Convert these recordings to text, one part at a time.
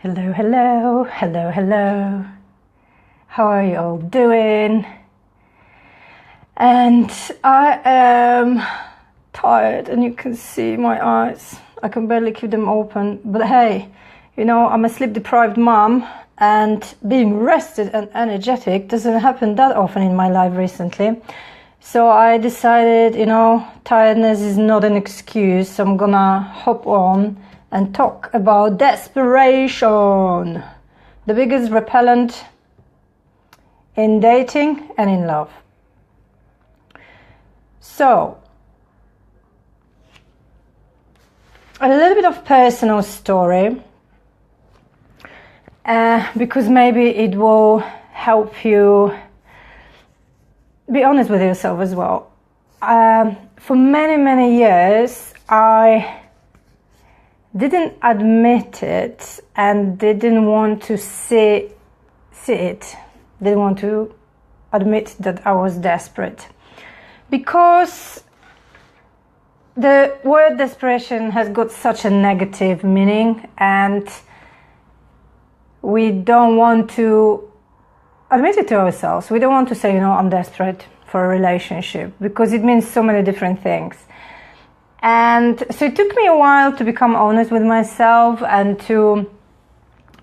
Hello, hello, hello, hello. How are you all doing? And I am tired, and you can see my eyes. I can barely keep them open. But hey, you know, I'm a sleep-deprived mom, and being rested and energetic doesn't happen that often in my life recently. So I decided, you know, tiredness is not an excuse. So I'm gonna hop on and talk about desperation, the biggest repellent in dating and in love. So, a little bit of personal story, because maybe it will help you be honest with yourself as well. For many years, I didn't admit it and didn't want to see it. Didn't want to admit that I was desperate, because the word desperation has got such a negative meaning, and we don't want to admit it to ourselves. We don't want to say, you know, I'm desperate for a relationship, because it means so many different things. And so it took me a while to become honest with myself and to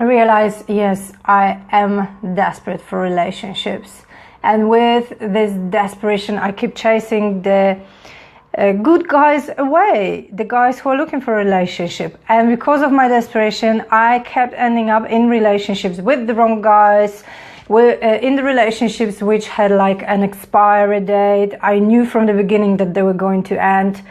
realize, yes, I am desperate for relationships. And with this desperation, I keep chasing the good guys away, the guys who are looking for a relationship. And because of my desperation, I kept ending up in relationships with the wrong guys, in the relationships which had like an expiry date. I knew from the beginning that they were going to end.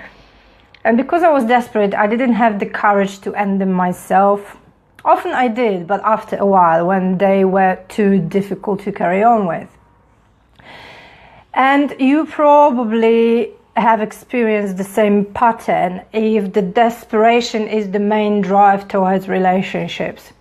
And because I was desperate, I didn't have the courage to end them myself. Often I did, but after a while, when they were too difficult to carry on with. And you probably have experienced the same pattern if the desperation is the main drive towards relationships.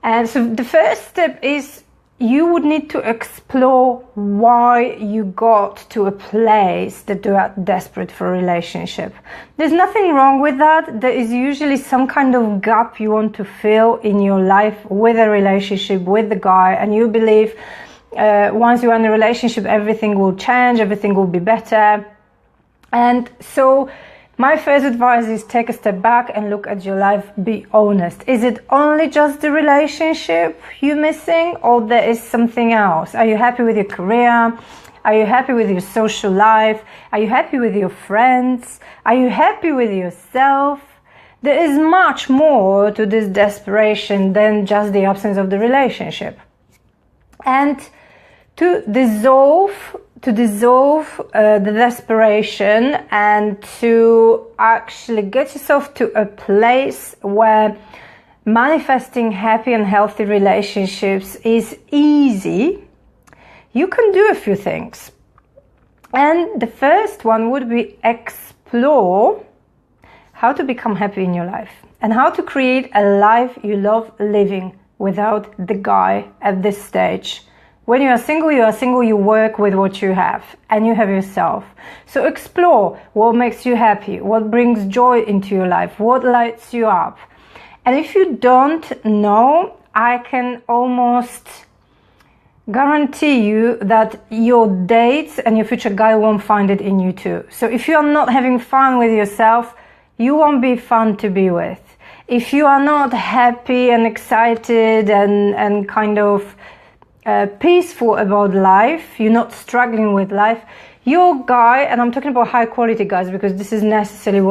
And so the first step is you would need to explore why you got to a place that you are desperate for a relationship. There's nothing wrong with that. There is usually some kind of gap you want to fill in your life with a relationship with the guy, and you believe once you're in a relationship everything will change, everything will be better. And so my first advice is take a step back and look at your life. Be honest. Is it only just the relationship you're missing, or there is something else? Are you happy with your career? Are you happy with your social life? Are you happy with your friends? Are you happy with yourself? There is much more to this desperation than just the absence of the relationship. And to dissolve the desperation and to actually get yourself to a place where manifesting happy and healthy relationships is easy, you can do a few things. And the first one would be explore how to become happy in your life and how to create a life you love living without the guy at this stage. When you are single, you work with what you have, and you have yourself. So explore what makes you happy, what brings joy into your life, what lights you up. And if you don't know, I can almost guarantee you that your dates and your future guy won't find it in you too. So if you are not having fun with yourself, you won't be fun to be with. If you are not happy and excited and kind of peaceful about life, you're not struggling with life, your guy, and I'm talking about high quality guys because this is necessarily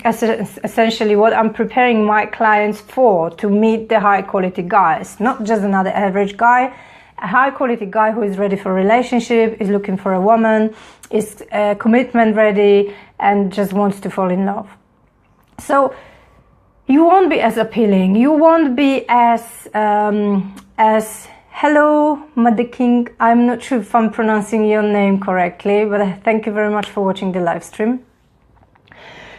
essentially what I'm preparing my clients for, to meet the high quality guys, not just another average guy, a high quality guy who is ready for a relationship, is looking for a woman, is commitment ready, and just wants to fall in love. So you won't be as appealing, you won't be as hello, Mother King. I'm not sure if I'm pronouncing your name correctly, but thank you very much for watching the live stream.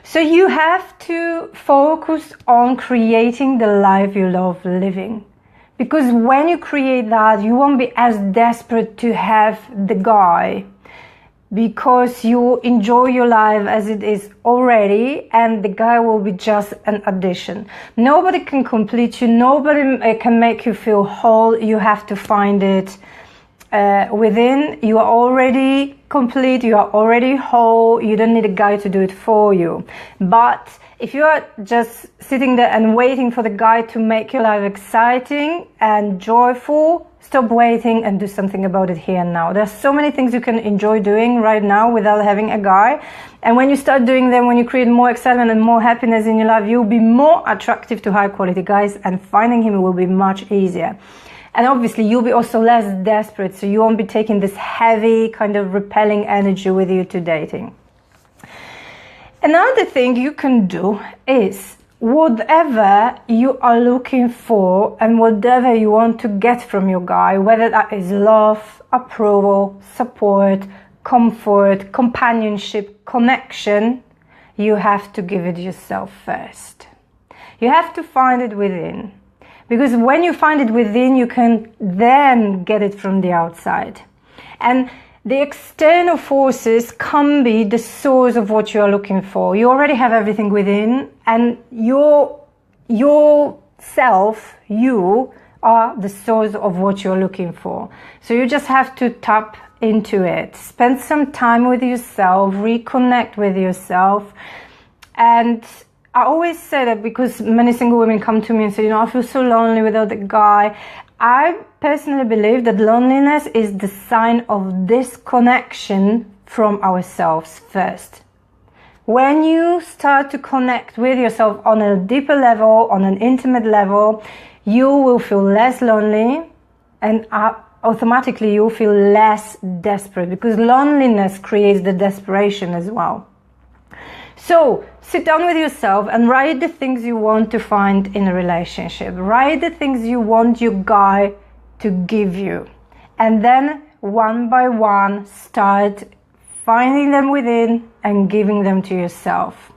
So you have to focus on creating the life you love living. Because when you create that, you won't be as desperate to have the guy. because you enjoy your life as it is already, and the guy will be just an addition. Nobody can complete you, nobody can make you feel whole. You have to find it within. You are already complete, you are already whole. You don't need a guy to do it for you. But if you are just sitting there and waiting for the guy to make your life exciting and joyful, stop waiting and do something about it here and now. There's so many things you can enjoy doing right now without having a guy. And when you start doing them, when you create more excitement and more happiness in your life, you'll be more attractive to high quality guys, and finding him will be much easier. And obviously you'll be also less desperate, so you won't be taking this heavy kind of repelling energy with you to dating. Another thing you can do is whatever you are looking for and whatever you want to get from your guy, whether that is love, approval, support, comfort, companionship, connection, you have to give it yourself first. You have to find it within. Because when you find it within, you can then get it from the outside. And the external forces can be the source of what you are looking for. You already have everything within, and your self, you are the source of what you're looking for. So you just have to tap into it. Spend some time with yourself, reconnect with yourself. And I always say that because many single women come to me and say, I feel so lonely without a guy. I personally believe that loneliness is the sign of disconnection from ourselves first. When you start to connect with yourself on a deeper level, on an intimate level, you will feel less lonely, and automatically you'll feel less desperate, because loneliness creates the desperation as well. So sit down with yourself and write the things you want to find in a relationship. Write the things you want your guy to give you. And then one by one, start finding them within and giving them to yourself.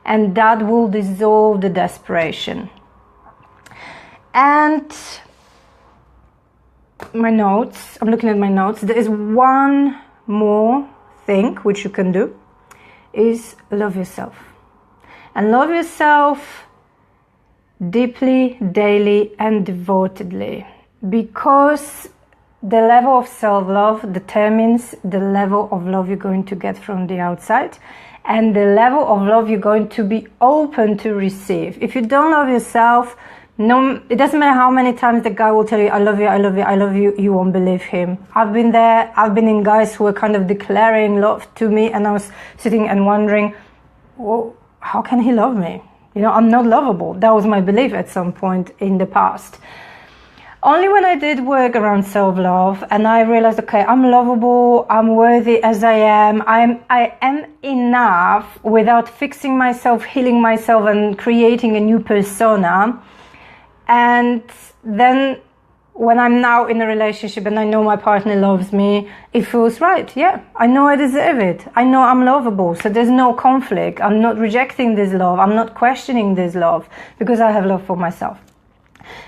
And that will dissolve the desperation. And my notes, I'm looking at my notes. There is one more thing which you can do, is love yourself. And love yourself deeply, daily, and devotedly, because the level of self-love determines the level of love you're going to get from the outside, and the level of love you're going to be open to receive. If you don't love yourself, it doesn't matter how many times the guy will tell you, I love you, I love you, I love you, you won't believe him. I've been there, I've been in guys who were kind of declaring love to me, and I was sitting and wondering, well, how can he love me? I'm not lovable. That was my belief at some point in the past. Only when I did work around self-love and I realized, okay, I'm lovable, I'm worthy as I am enough without fixing myself, healing myself, and creating a new persona. And then when I'm now in a relationship and I know my partner loves me, it feels right. Yeah, I know I deserve it. I know I'm lovable. So there's no conflict. I'm not rejecting this love. I'm not questioning this love, because I have love for myself.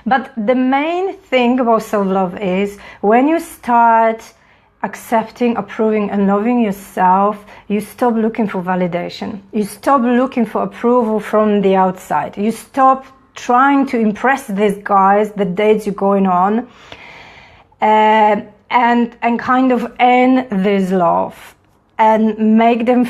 But the main thing about self-love is when you start accepting, approving, and loving yourself, you stop looking for validation. You stop looking for approval from the outside. You stop trying to impress these guys, the dates you're going on, and kind of earn this love and make them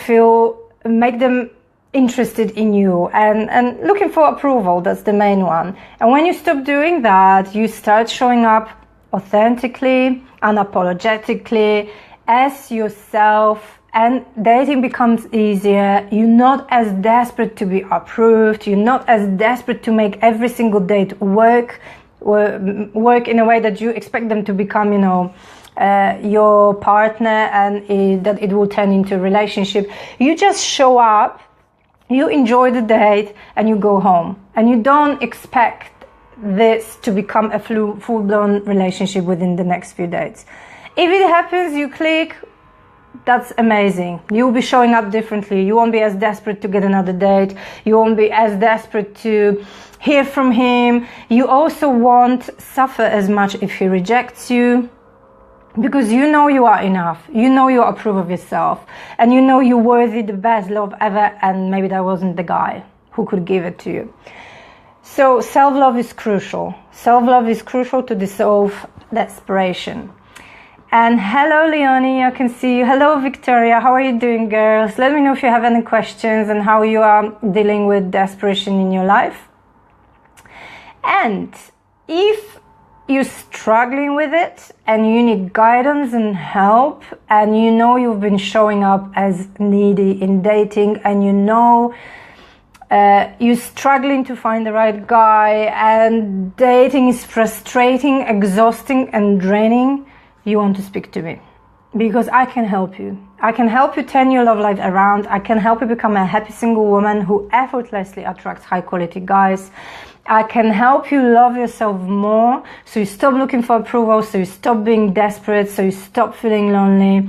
interested in you and looking for approval. That's the main one. And when you stop doing that, you start showing up authentically, unapologetically as yourself, and dating becomes easier. You're not as desperate to be approved. You're not as desperate to make every single date work in a way that you expect them to become, your partner, and that it will turn into a relationship. You just show up, you enjoy the date, and you go home. And you don't expect this to become a full-blown relationship within the next few dates. If it happens, you click, that's amazing. You'll be showing up differently. You won't be as desperate to get another date. You won't be as desperate to hear from him. You also won't suffer as much if he rejects you. because you know you are enough, you know you approve of yourself, and you know you're worthy the best love ever, and maybe that wasn't the guy who could give it to you. So self-love is crucial. Self-love is crucial to dissolve desperation. And hello Leonie, I can see you. Hello Victoria, how are you doing, girls? Let me know if you have any questions and how you are dealing with desperation in your life. And if you're struggling with it and you need guidance and help, and you know you've been showing up as needy in dating, and you know you're struggling to find the right guy, and dating is frustrating, exhausting and draining, you want to speak to me, because I can help you. I can help you turn your love life around. I can help you become a happy single woman who effortlessly attracts high quality guys. I can help you love yourself more, so you stop looking for approval, so you stop being desperate, so you stop feeling lonely,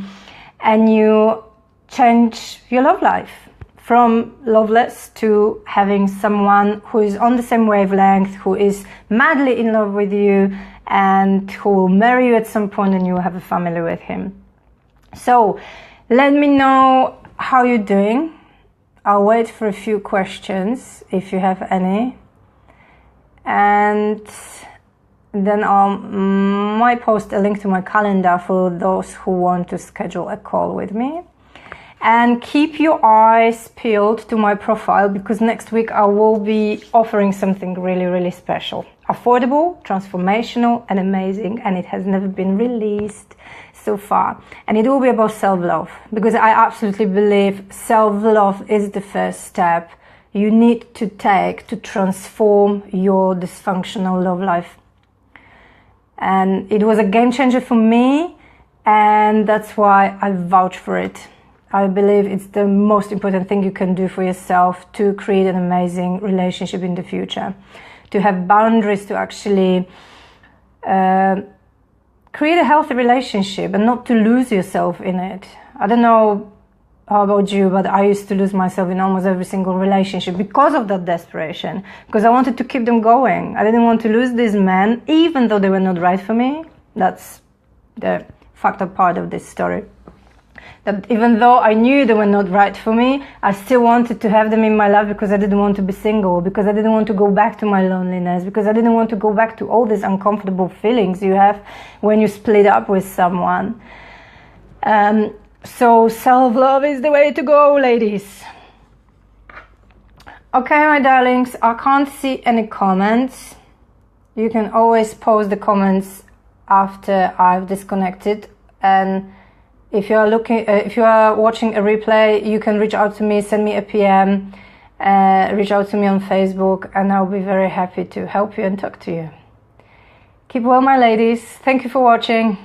and you change your love life from loveless to having someone who is on the same wavelength, who is madly in love with you, and who will marry you at some point, and you will have a family with him. So let me know how you're doing. I'll wait for a few questions if you have any. And then I might post a link to my calendar for those who want to schedule a call with me. And keep your eyes peeled to my profile, because next week I will be offering something really, really special. Affordable, transformational and amazing, and it has never been released so far. And it will be about self-love, because I absolutely believe self-love is the first step you need to take to transform your dysfunctional love life. And it was a game changer for me, and that's why I vouch for it. I believe it's the most important thing you can do for yourself to create an amazing relationship in the future, to have boundaries, to actually create a healthy relationship and not to lose yourself in it. I don't know how about you, but I used to lose myself in almost every single relationship because of that desperation, because I wanted to keep them going. I didn't want to lose these men, even though they were not right for me. That's the fucked up part of this story. That even though I knew they were not right for me, I still wanted to have them in my life, because I didn't want to be single, because I didn't want to go back to my loneliness, because I didn't want to go back to all these uncomfortable feelings you have when you split up with someone. So self-love is the way to go, ladies. Okay, my darlings, I can't see any comments. You can always post the comments after I've disconnected, and if you are watching a replay, you can reach out to me, send me a PM, reach out to me on Facebook, and I'll be very happy to help you and talk to you. Keep well, my ladies. Thank you for watching.